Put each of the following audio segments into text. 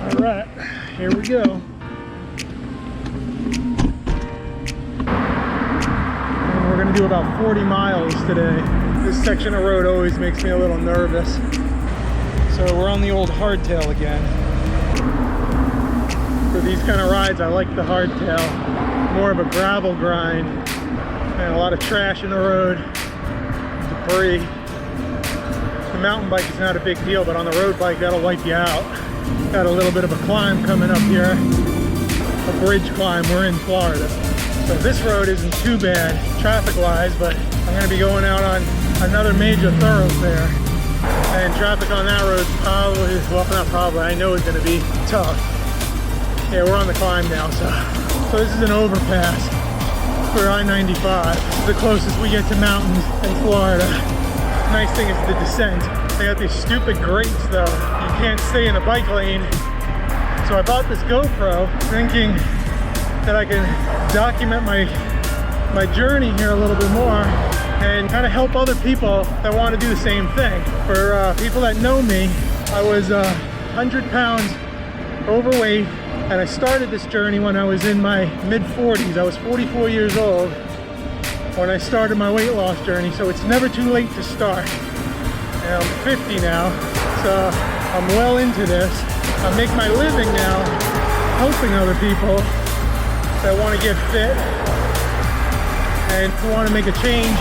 All right, here we go. And we're gonna do about 40 miles today. This section of road always makes me a little nervous. So we're on the old hardtail again. For these kind of rides, I like the hardtail. More of a gravel grind and a lot of trash in the road, debris. The mountain bike is not a big deal, but on the road bike, that'll wipe you out. Got a little bit of a climb coming up here, a bridge climb. We're in Florida. So this road isn't too bad traffic-wise, but I'm gonna be going out on another major thoroughfare. And traffic on that road probably, well not probably, I know it's gonna be tough. Yeah, we're on the climb now, so this is an overpass for I-95. This is the closest we get to mountains in Florida. Nice thing is the descent. They got these stupid grates though. You can't stay in the bike lane. So I bought this GoPro thinking that I can document my journey here a little bit more and kind of help other people that want to do the same thing. For people that know me, I was 100 pounds overweight, and I started this journey when I was in my mid-40s. I was 44 years old when I started my weight loss journey, so it's never too late to start. And I'm 50 now, so I'm well into this. I make my living now helping other people that want to get fit and who want to make a change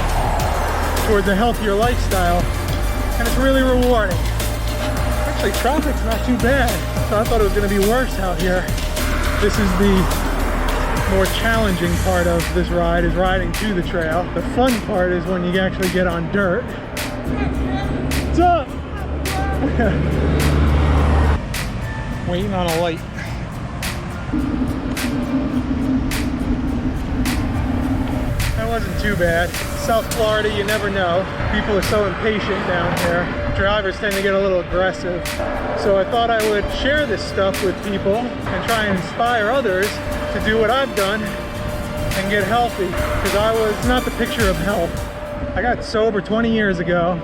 towards a healthier lifestyle, and it's really rewarding. Actually, traffic's not too bad, so I thought it was going to be worse out here. This is the more challenging part of this ride, is riding to the trail. The fun part is when you actually get on dirt. What's up? Waiting on a light. That wasn't too bad. South Florida, you never know. People are so impatient down here. Drivers tend to get a little aggressive. So I thought I would share this stuff with people and try and inspire others to do what I've done and get healthy. Because I was not the picture of health. I got sober 20 years ago,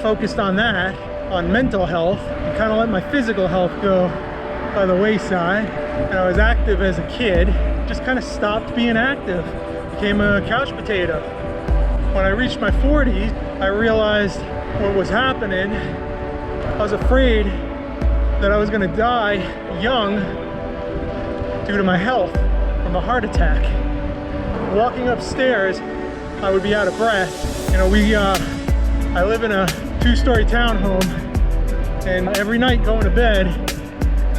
focused on that, on mental health, and kind of let my physical health go by the wayside. And I was active as a kid, just kind of stopped being active. Became a couch potato. When I reached my 40s, I realized what was happening. I was afraid that I was gonna die young due to my health from a heart attack. Walking upstairs, I would be out of breath. You know, I live in a 2-story townhome, and every night going to bed,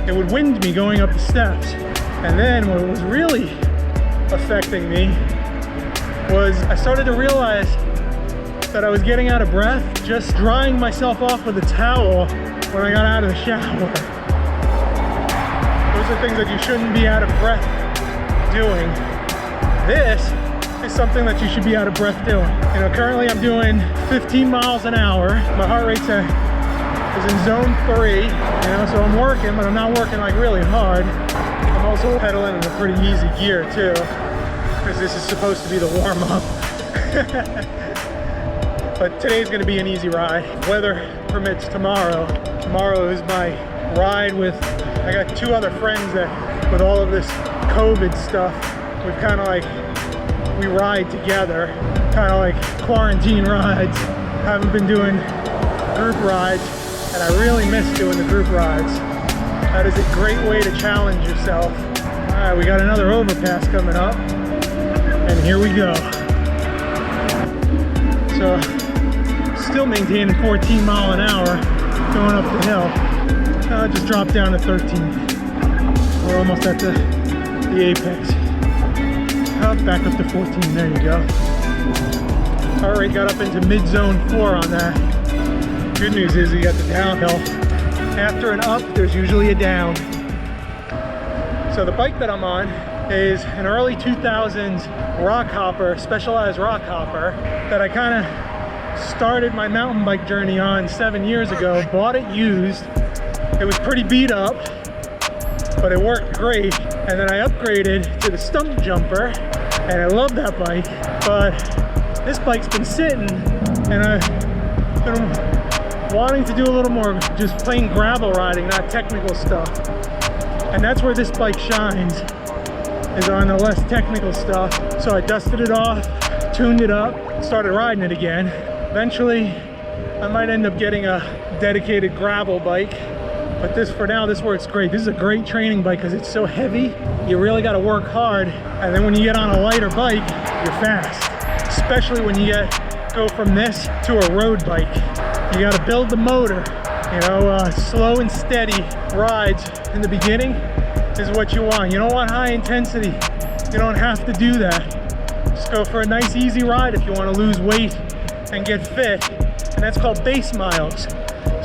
it would wind me going up the steps. And then what was really affecting me was I started to realize that I was getting out of breath just drying myself off with a towel when I got out of the shower. Those are things that you shouldn't be out of breath doing. This is something that you should be out of breath doing. You know, currently I'm doing 15 miles an hour. My heart rate is in zone 3, you know, so I'm working, but I'm not working like really hard. I'm also pedaling in a pretty easy gear too, because this is supposed to be the warm-up. But today's going to be an easy ride. Weather permits tomorrow. Tomorrow is my ride with, I got 2 other friends that, with all of this COVID stuff, we've kind of like, we ride together, kind of like quarantine rides. Haven't been doing group rides, and I really miss doing the group rides. That is a great way to challenge yourself. All right, we got another overpass coming up, and here we go. So, still maintaining 14 mile an hour going up the hill. Just dropped down to 13. We're almost at the apex. Back up to 14, there you go. Heart rate got up into mid-zone 4 on that. Good news is you got the downhill. After an up, there's usually a down. So the bike that I'm on is an early 2000s rock hopper, specialized rock hopper, that I kind of started my mountain bike journey on 7 years ago. Bought it used. It was pretty beat up, but it worked great. And then I upgraded to the stump jumper, and I love that bike. But this bike's been sitting, and I've been wanting to do a little more just plain gravel riding, not technical stuff. And that's where this bike shines, is on the less technical stuff. So I dusted it off, tuned it up, started riding it again. Eventually, I might end up getting a dedicated gravel bike. But this, for now, this works great. This is a great training bike because it's so heavy. You really got to work hard. And then when you get on a lighter bike, you're fast. Especially when you go from this to a road bike. You got to build the motor. You know, slow and steady rides in the beginning is what you want. You don't want high intensity. You don't have to do that. Just go for a nice easy ride if you want to lose weight and get fit. And that's called base miles.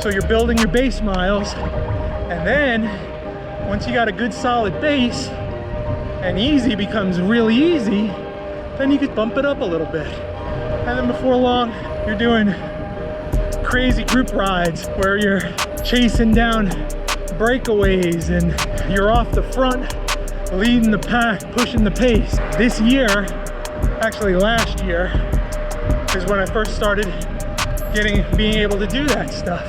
So you're building your base miles, and then once you got a good solid base and easy becomes really easy, then you could bump it up a little bit. And then before long, you're doing crazy group rides where you're chasing down breakaways and you're off the front, leading the pack, pushing the pace. This year, actually last year, is when I first started being able to do that stuff.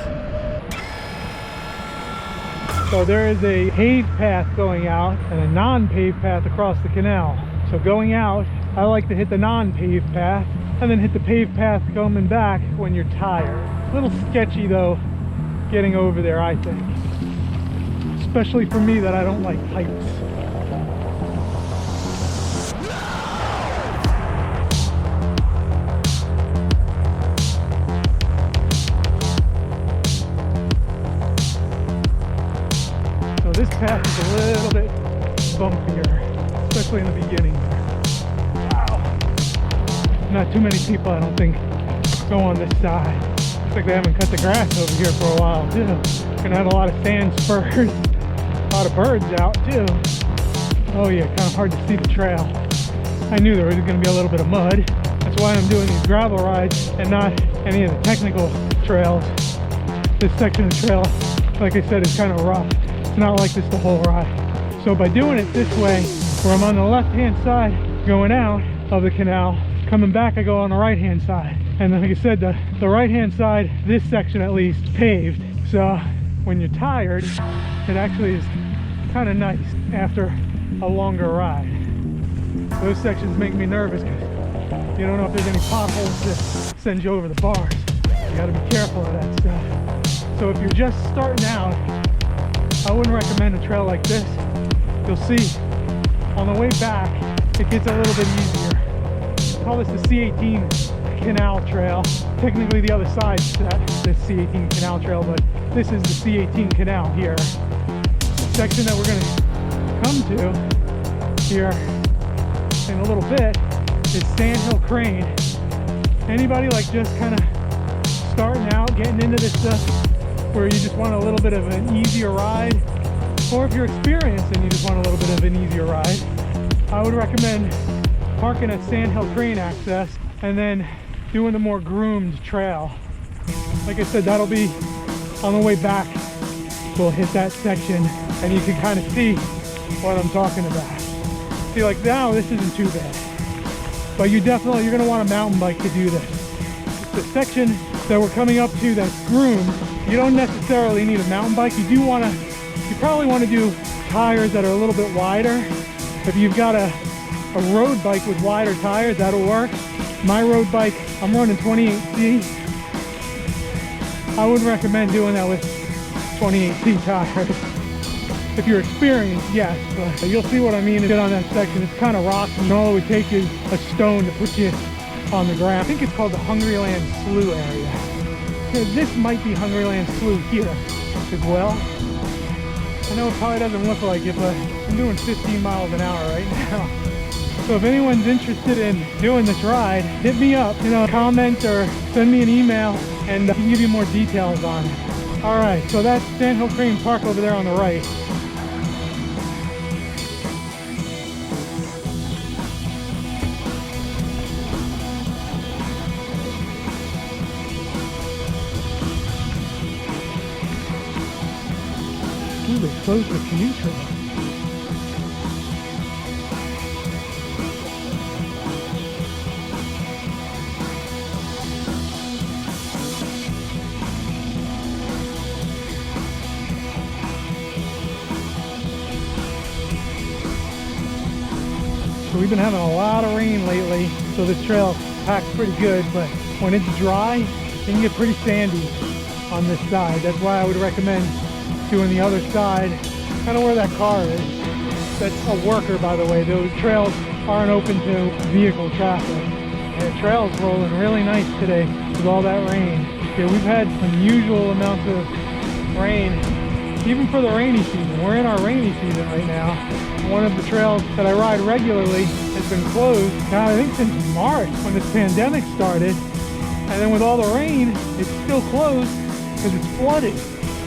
So there is a paved path going out and a non-paved path across the canal. So going out, I like to hit the non-paved path and then hit the paved path coming back when you're tired. A little sketchy though, getting over there, I think. Especially for me that I don't like heights. This path is a little bit bumpier, especially in the beginning. Wow. Not too many people, I don't think, go on this side. Looks like they haven't cut the grass over here for a while, too. Gonna have a lot of sand spurs, a lot of birds out, too. Oh yeah, kind of hard to see the trail. I knew there was gonna be a little bit of mud. That's why I'm doing these gravel rides and not any of the technical trails. This section of the trail, like I said, is kind of rough. Not like this the whole ride. So by doing it this way, where I'm on the left hand side going out of the canal, coming back I go on the right hand side. And like I said, the right hand side, this section at least, paved. So when you're tired, it actually is kind of nice after a longer ride. Those sections make me nervous because you don't know if there's any potholes that send you over the bars. You gotta be careful of that stuff. So if you're just starting out, I wouldn't recommend a trail like this. You'll see on the way back, it gets a little bit easier. I call this the C18 Canal Trail. Technically the other side's the C18 Canal Trail, but this is the C18 Canal here. The section that we're gonna come to here in a little bit is Sandhill Crane. Anybody like just kind of starting out, getting into this stuff, where you just want a little bit of an easier ride, or if you're experienced and you just want a little bit of an easier ride, I would recommend parking at Sandhill Crane Access and then doing the more groomed trail. Like I said, that'll be on the way back. We'll hit that section and you can kind of see what I'm talking about. See, like now this isn't too bad, but you're gonna want a mountain bike to do this. The section that we're coming up to that's groomed, you don't necessarily need a mountain bike. You probably want to do tires that are a little bit wider. If you've got a road bike with wider tires, that'll work. My road bike, I'm running 28C. I wouldn't recommend doing that with 28C tires. If you're experienced, yes, but you'll see what I mean. To get on that section, it's kind of rocky, and all it would take is a stone to put you on the ground. I think it's called the Hungryland Slough area. This might be Hungryland Slough here as well. I know it probably doesn't look like it, but I'm doing 15 miles an hour right now. So if anyone's interested in doing this ride, hit me up, comment or send me an email and I can give you more details on it. All right, so that's Sandhill Crane Park over there on the right. Ooh, they closed the canoe trail. So we've been having a lot of rain lately, so this trail packed pretty good, but when it's dry, it can get pretty sandy on this side. That's why I would recommend doing the other side, kind of where that car is. That's a worker, by the way. Those trails aren't open to vehicle traffic. And the trail's rolling really nice today with all that rain. Yeah, we've had unusual amounts of rain, even for the rainy season. We're in our rainy season right now. One of the trails that I ride regularly has been closed, God, I think since March when this pandemic started. And then with all the rain, it's still closed because it's flooded.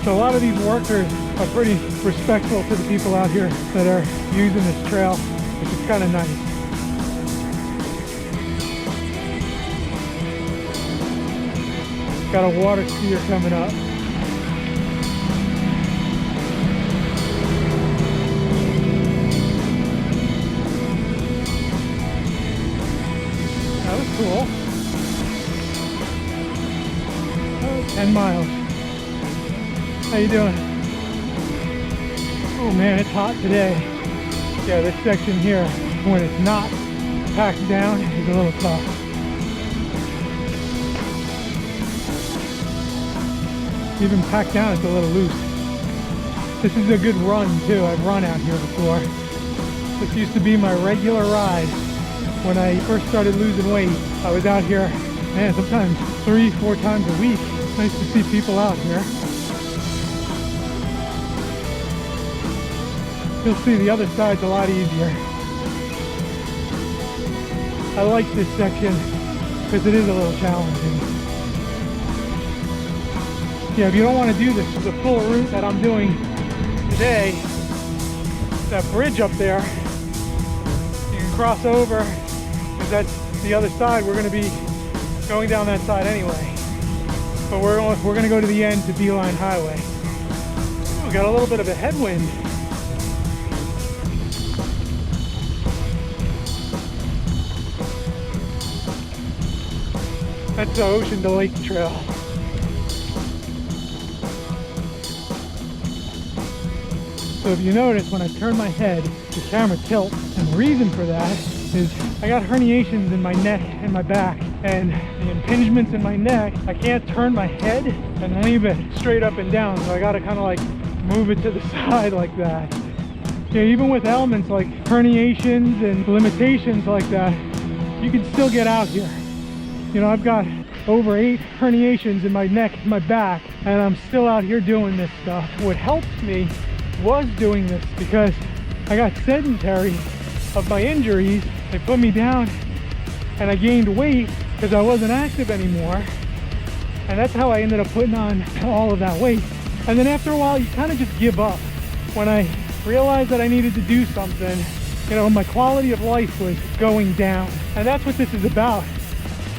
So a lot of these workers are pretty respectful to the people out here that are using this trail, which is kind of nice. Got a water skier coming up. That was cool. Oh, 10 miles. How you doing? Oh man, it's hot today. Yeah, this section here, when it's not packed down, is a little tough. Even packed down, it's a little loose. This is a good run too. I've run out here before. This used to be my regular ride. When I first started losing weight, I was out here, man, sometimes 3-4 times a week. It's nice to see people out here. You'll see the other side's a lot easier. I like this section because it is a little challenging. Yeah, if you don't want to do this, the full route that I'm doing today, that bridge up there, you can cross over, because that's the other side. We're going to be going down that side anyway. But we're going to go to the end to Beeline Highway. Ooh, we got a little bit of a headwind. That's the Ocean to Lake Trail. So if you notice, when I turn my head, the camera tilts. And the reason for that is I got herniations in my neck and my back. And the impingements in my neck, I can't turn my head and leave it straight up and down. So I gotta kind of like move it to the side like that. Yeah, even with ailments like herniations and limitations like that, you can still get out here. You know, I've got over 8 herniations in my neck and my back, and I'm still out here doing this stuff. What helped me was doing this because I got sedentary of my injuries. They put me down and I gained weight because I wasn't active anymore. And that's how I ended up putting on all of that weight. And then after a while, you kind of just give up. When I realized that I needed to do something, you know, my quality of life was going down. And that's what this is about,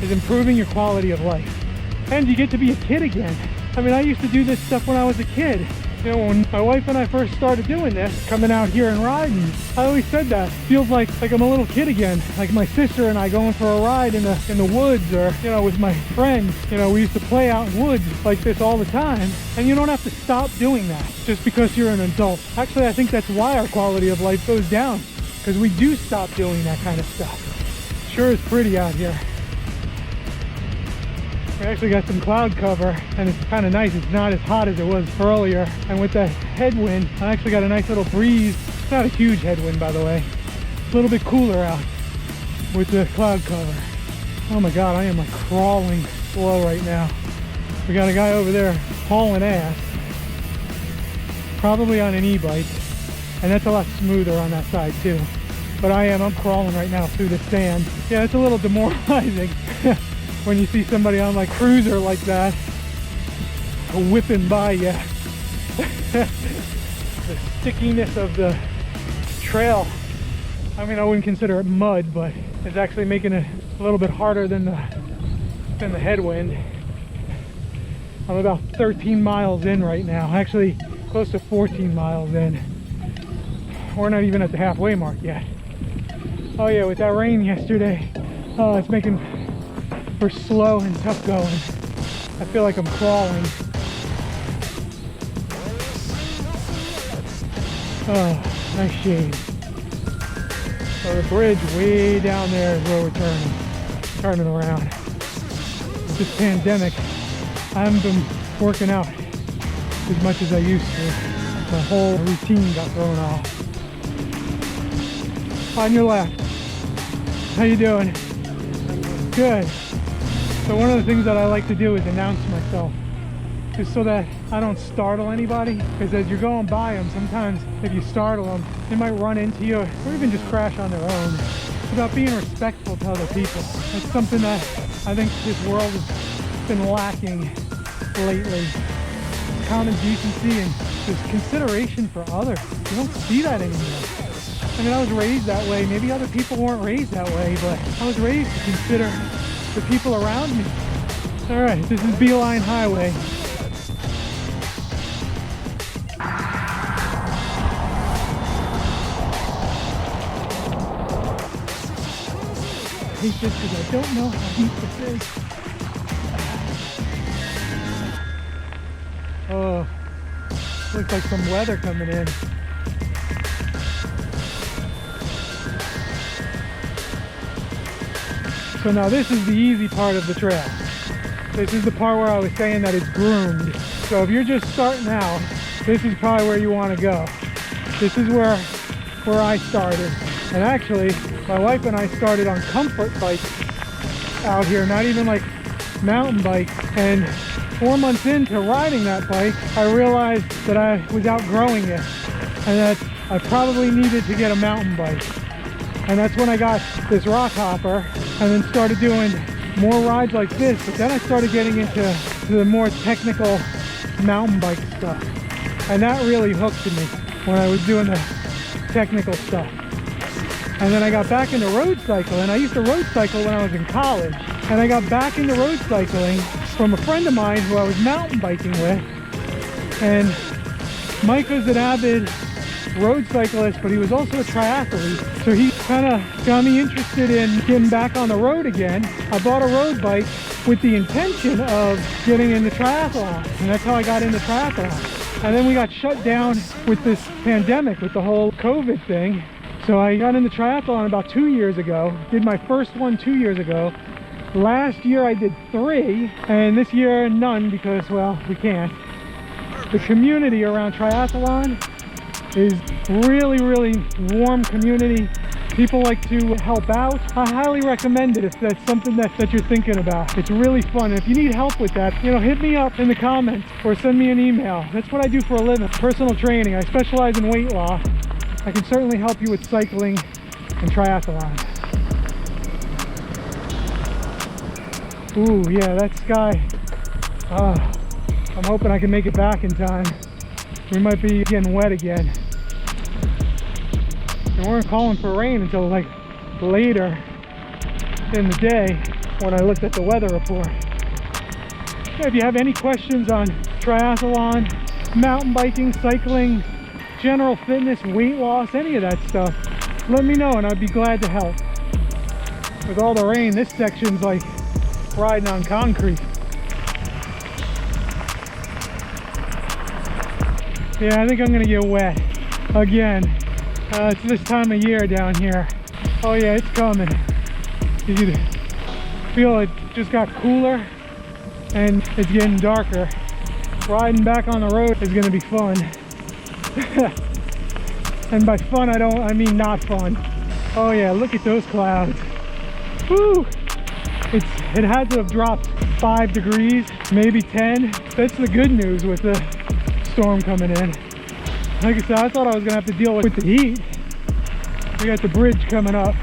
is improving your quality of life. And you get to be a kid again. I mean, I used to do this stuff when I was a kid. You know, when my wife and I first started doing this, coming out here and riding, I always said that. Feels like I'm a little kid again. Like my sister and I going for a ride in the woods, or, you know, with my friends. You know, we used to play out in woods like this all the time. And you don't have to stop doing that just because you're an adult. Actually, I think that's why our quality of life goes down, because we do stop doing that kind of stuff. Sure is pretty out here. We actually got some cloud cover, and it's kind of nice. It's not as hot as it was earlier. And with that headwind, I actually got a nice little breeze. It's not a huge headwind, by the way. It's a little bit cooler out with the cloud cover. Oh my God, I am like crawling slow right now. We got a guy over there hauling ass, probably on an e-bike, and that's a lot smoother on that side too. But I'm crawling right now through the sand. Yeah, it's a little demoralizing. When you see somebody on like cruiser like that whipping by you. The stickiness of the trail, I mean, I wouldn't consider it mud, but it's actually making it a little bit harder than the headwind. I'm about 13 miles in right now, actually close to 14 miles in. We're not even at the halfway mark yet. Oh yeah, with that rain yesterday, oh, it's making for slow and tough going. I feel like I'm crawling. Oh, nice shade. So the bridge way down there is where we're turning around. With this pandemic, I haven't been working out as much as I used to. My whole routine got thrown off. On your left. How you doing? Good. So one of the things that I like to do is announce myself, just so that I don't startle anybody, because as you're going by them, sometimes if you startle them, they might run into you or even just crash on their own. It's about being respectful to other people. That's something that I think this world has been lacking lately. Common decency and just consideration for others. You don't see that anymore. I mean, I was raised that way. Maybe other people weren't raised that way, but I was raised to consider the people around me. All right, this is Beeline Highway. I hate this because I don't know how deep this is. Oh, looks like some weather coming in. So now this is the easy part of the trail. This is the part where I was saying that it's groomed. So if you're just starting out, this is probably where you want to go. This is where I started. And actually, my wife and I started on comfort bikes out here, not even like mountain bikes. And 4 months into riding that bike, I realized that I was outgrowing it and that I probably needed to get a mountain bike. And that's when I got this rock hopper and then started doing more rides like this. But then I started getting into the more technical mountain bike stuff. And that really hooked me when I was doing the technical stuff. And then I got back into road cycling. I used to road cycle when I was in college. And I got back into road cycling from a friend of mine who I was mountain biking with. And Mike was an avid road cyclist, but he was also a triathlete. So he kind of got me interested in getting back on the road again. I bought a road bike with the intention of getting into triathlon. And that's how I got into triathlon. And then we got shut down with this pandemic, with the whole COVID thing. So I got into triathlon about 2 years ago. Did my first one 2 years ago. Last year I did 3, and this year none because, well, we can't. The community around triathlon is really warm community. People like to help out. I highly recommend it if that's something that you're thinking about. It's really fun. If you need help with that, hit me up in the comments or send me an email. That's what I do for a living, personal training. I specialize in weight loss. I can certainly help you with cycling and triathlon. Ooh, yeah, that sky. I'm hoping I can make it back in time. We might be getting wet again. We weren't calling for rain until like later in the day when I looked at the weather report. Yeah, if you have any questions on triathlon, mountain biking, cycling, general fitness, weight loss, any of that stuff, let me know and I'd be glad to help. With all the rain, this section's like riding on concrete. Yeah, I think I'm gonna get wet again. It's this time of year down here. Oh yeah, it's coming. You can feel it just got cooler and it's getting darker. Riding back on the road is gonna be fun. And by fun, I mean not fun. Oh yeah, look at those clouds. Woo! It had to have dropped 5 degrees, maybe 10. That's the good news with the storm coming in. Like I said, I thought I was gonna have to deal with the heat. We got the bridge coming up.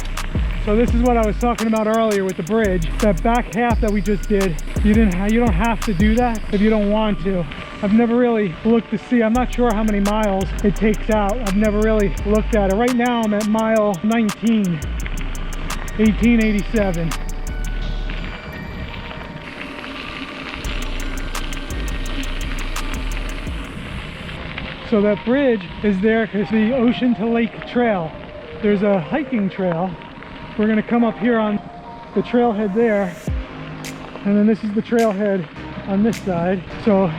So this is what I was talking about earlier with the bridge. That back half that we just did, you don't have to do that if you don't want to. I've never really looked to see. I'm not sure how many miles it takes out. I've never really looked at it. Right now I'm at mile 19, 1887. So that bridge is there because the Ocean to Lake Trail. There's a hiking trail. We're gonna come up here on the trailhead there, and then this is the trailhead on this side. So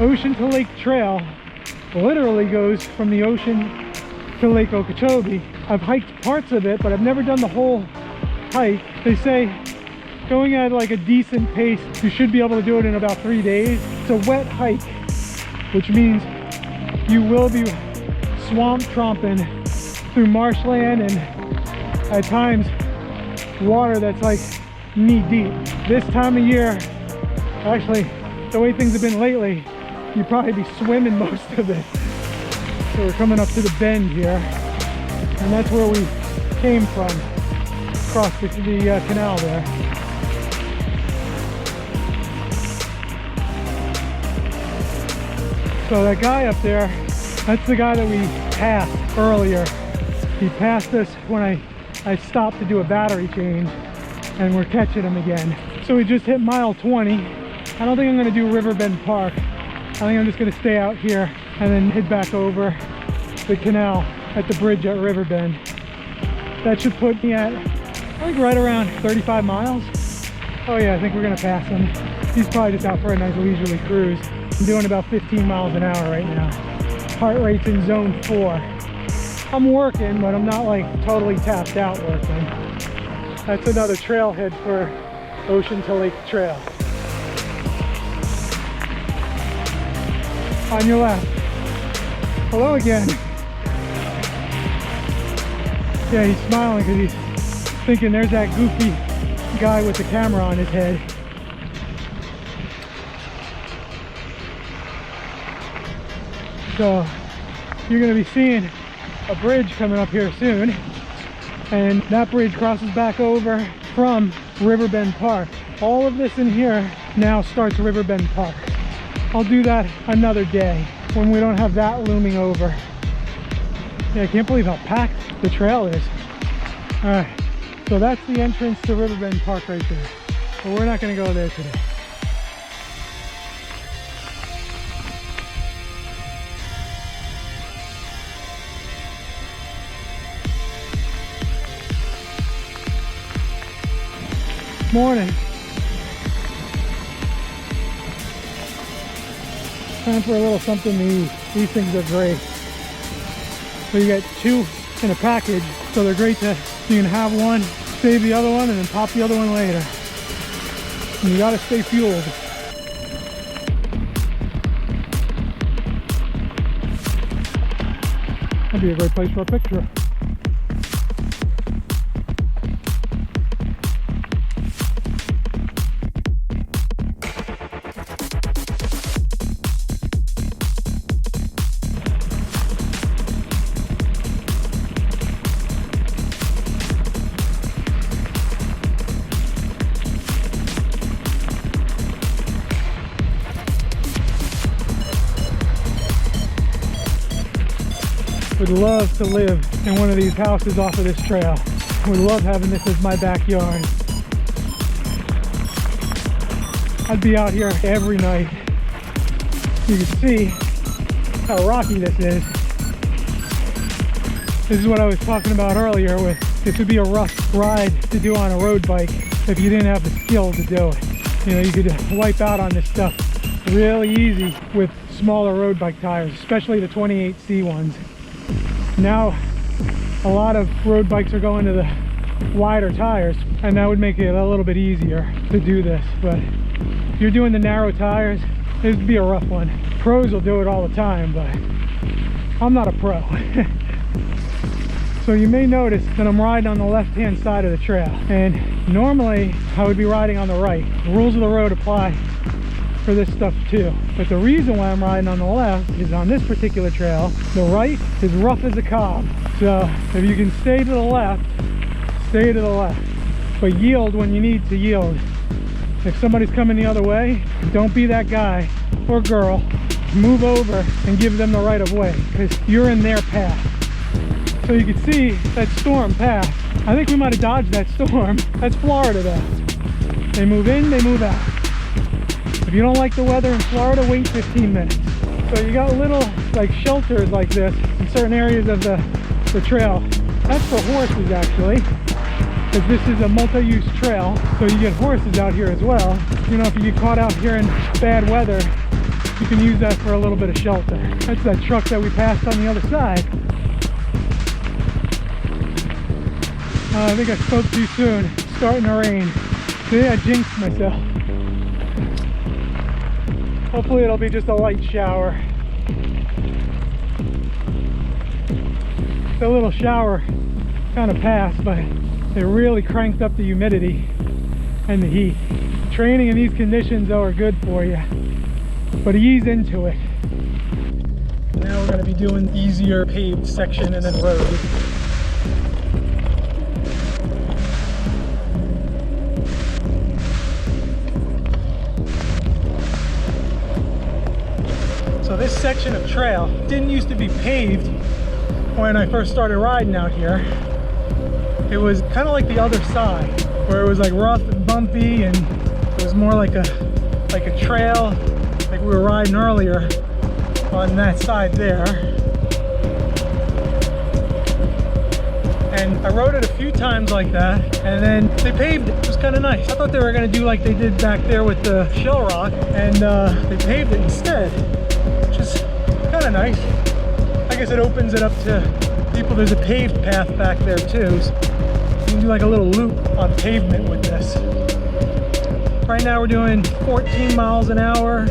Ocean to Lake Trail literally goes from the ocean to Lake Okeechobee. I've hiked parts of it, but I've never done the whole hike. They say going at like a decent pace, you should be able to do it in about 3 days. It's a wet hike, which means you will be swamp tromping through marshland and at times water that's like knee deep. This time of year, actually the way things have been lately, you'd probably be swimming most of it. So we're coming up to the bend here, and that's where we came from, across the canal there. So that guy up there, that's the guy that we passed earlier. He passed us when I stopped to do a battery change, and we're catching him again. So we just hit mile 20. I don't think I'm gonna do Riverbend Park. I think I'm just gonna stay out here and then head back over the canal at the bridge at Riverbend. That should put me at, I think, right around 35 miles. Oh yeah, I think we're gonna pass him. He's probably just out for a nice leisurely cruise. I'm doing about 15 miles an hour right now. Heart rate's in zone 4. I'm working, but I'm not like totally tapped out working. That's another trailhead for Ocean to Lake Trail. On your left. Hello again. Yeah, he's smiling because he's thinking there's that goofy guy with the camera on his head. So you're going to be seeing a bridge coming up here soon, and that bridge crosses back over from Riverbend Park. All of this in here now starts Riverbend Park. I'll do that another day when we don't have that looming over. Yeah, I can't believe how packed the trail is. All right, so that's the entrance to Riverbend Park right there, but we're not going to go there today. Morning. Time for a little something to eat. These things are great. So you get 2 in a package, so they're great to, you can have one, save the other one, and then pop the other one later. And you gotta stay fueled. That'd be a great place for a picture. Would love to live in one of these houses off of this trail. Would love having this as my backyard. I'd be out here every night. You can see how rocky this is. This is what I was talking about earlier with, this would be a rough ride to do on a road bike if you didn't have the skill to do it. You know, you could wipe out on this stuff really easy with smaller road bike tires, especially the 28C ones. Now a lot of road bikes are going to the wider tires, and that would make it a little bit easier to do this, but if you're doing the narrow tires, this would be a rough one. Pros will do it all the time, but I'm not a pro. So you may notice that I'm riding on the left hand side of the trail, and normally I would be riding on the right. The rules of the road apply for this stuff too, but the reason why I'm riding on the left is on this particular trail, the right is rough as a cob. So if you can stay to the left, stay to the left, but yield when you need to yield. If somebody's coming the other way, don't be that guy or girl. Move over and give them the right of way, because you're in their path. So you can see that storm passed. I think we might have dodged that storm. That's Florida though. They move in, they move out. If you don't like the weather in Florida, wait 15 minutes. So you got little like shelters like this in certain areas of the trail. That's for horses actually, because this is a multi-use trail. So you get horses out here as well. You know, if you get caught out here in bad weather, you can use that for a little bit of shelter. That's that truck that we passed on the other side. I think I spoke too soon. It's starting to rain. See, I jinxed myself. Hopefully it'll be just a light shower. The little shower kind of passed, but it really cranked up the humidity and the heat. Training in these conditions though are good for you, but ease into it. Now we're going to be doing easier paved section and then road. So this section of trail didn't used to be paved when I first started riding out here. It was kind of like the other side, where it was like rough and bumpy, and it was more like a trail, like we were riding earlier on that side there. And I rode it a few times like that, and then they paved it. It was kind of nice. I thought they were going to do like they did back there with the shell rock, and they paved it instead, which is kind of nice. I guess it opens it up to people. There's a paved path back there too, so you can do like a little loop on pavement with this. Right now we're doing 14 miles an hour,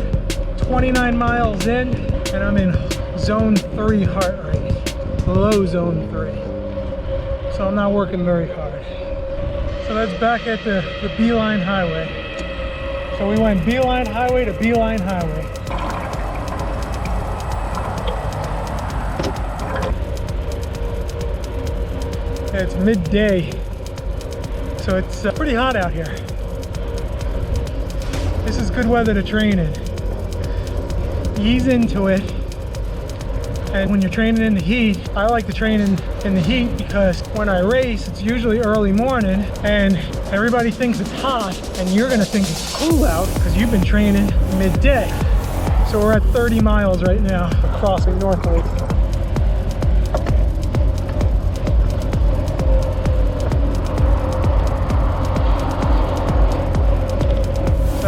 29 miles in, and I'm in zone 3 heart rate, low zone 3. So I'm not working very hard. So that's back at the Beeline Highway. So we went Beeline Highway to Beeline Highway. It's midday, so it's pretty hot out here. This is good weather to train in. Ease into it, and when you're training in the heat, I like to train in the heat because when I race, it's usually early morning, and everybody thinks it's hot, and you're gonna think it's cool out because you've been training midday. So we're at 30 miles right now, crossing North Lake.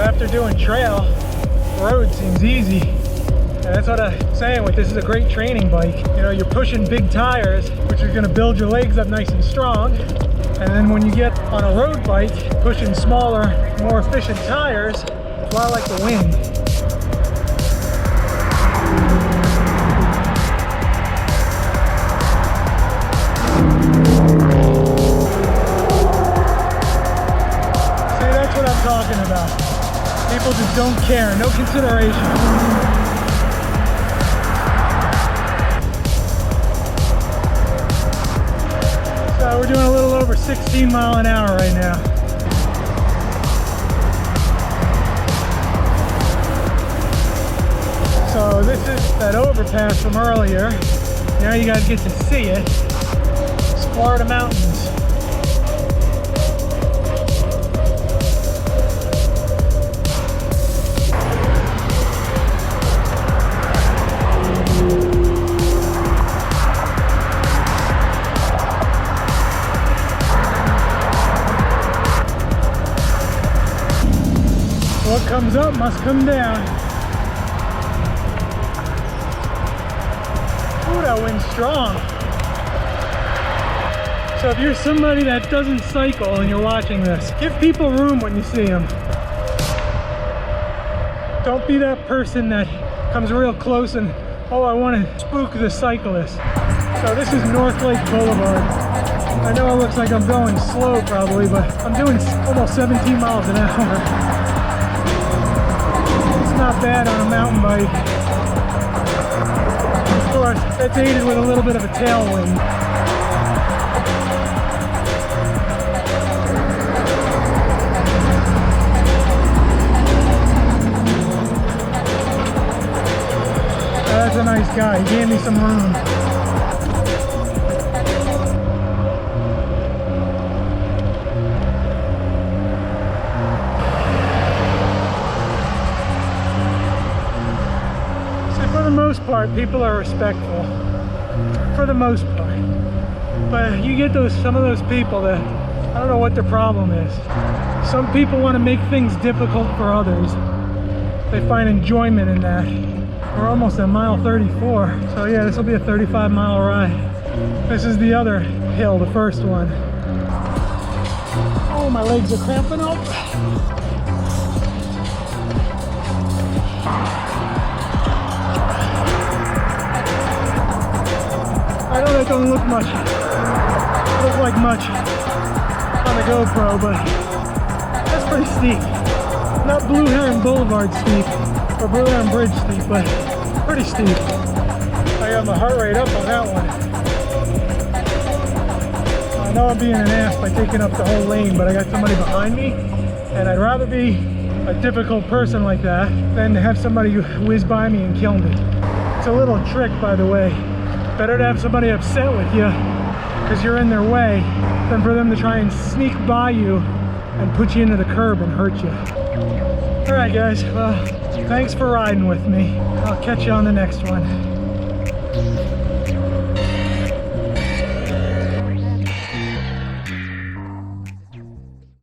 After doing trail, road seems easy. And that's what I'm saying with this is a great training bike. You know, you're pushing big tires, which are gonna build your legs up nice and strong. And then when you get on a road bike, pushing smaller, more efficient tires, it's a lot like the wind. See, that's what I'm talking about. People just don't care, no consideration. So we're doing a little over 16 mile an hour right now. So this is that overpass from earlier. Now you guys get to see it. It's Florida mountains. What comes up must come down. Ooh, that wind's strong. So if you're somebody that doesn't cycle and you're watching this, give people room when you see them. Don't be that person that comes real close and, oh, I want to spook the cyclist. So this is North Lake Boulevard. I know it looks like I'm going slow probably, but I'm doing almost 17 miles an hour. Not bad on a mountain bike. Of course, that's aided with a little bit of a tailwind. That's a nice guy. He gave me some room. For the most part, people are respectful. For the most part. But you get some of those people that, I don't know what their problem is. Some people want to make things difficult for others. They find enjoyment in that. We're almost at mile 34. So yeah, this will be a 35-mile ride. This is the other hill, the first one. Oh, my legs are cramping up. I know that don't look like much on the GoPro, but that's pretty steep. Not Blue Heron Boulevard steep, or Blue Heron Bridge steep, but pretty steep. I got my heart rate up on that one. I know I'm being an ass by taking up the whole lane, but I got somebody behind me, and I'd rather be a difficult person like that than to have somebody whiz by me and kill me. It's a little trick, by the way. Better to have somebody upset with you because you're in their way than for them to try and sneak by you and put you into the curb and hurt you. All right, guys, well, thanks for riding with me. I'll catch you on the next one.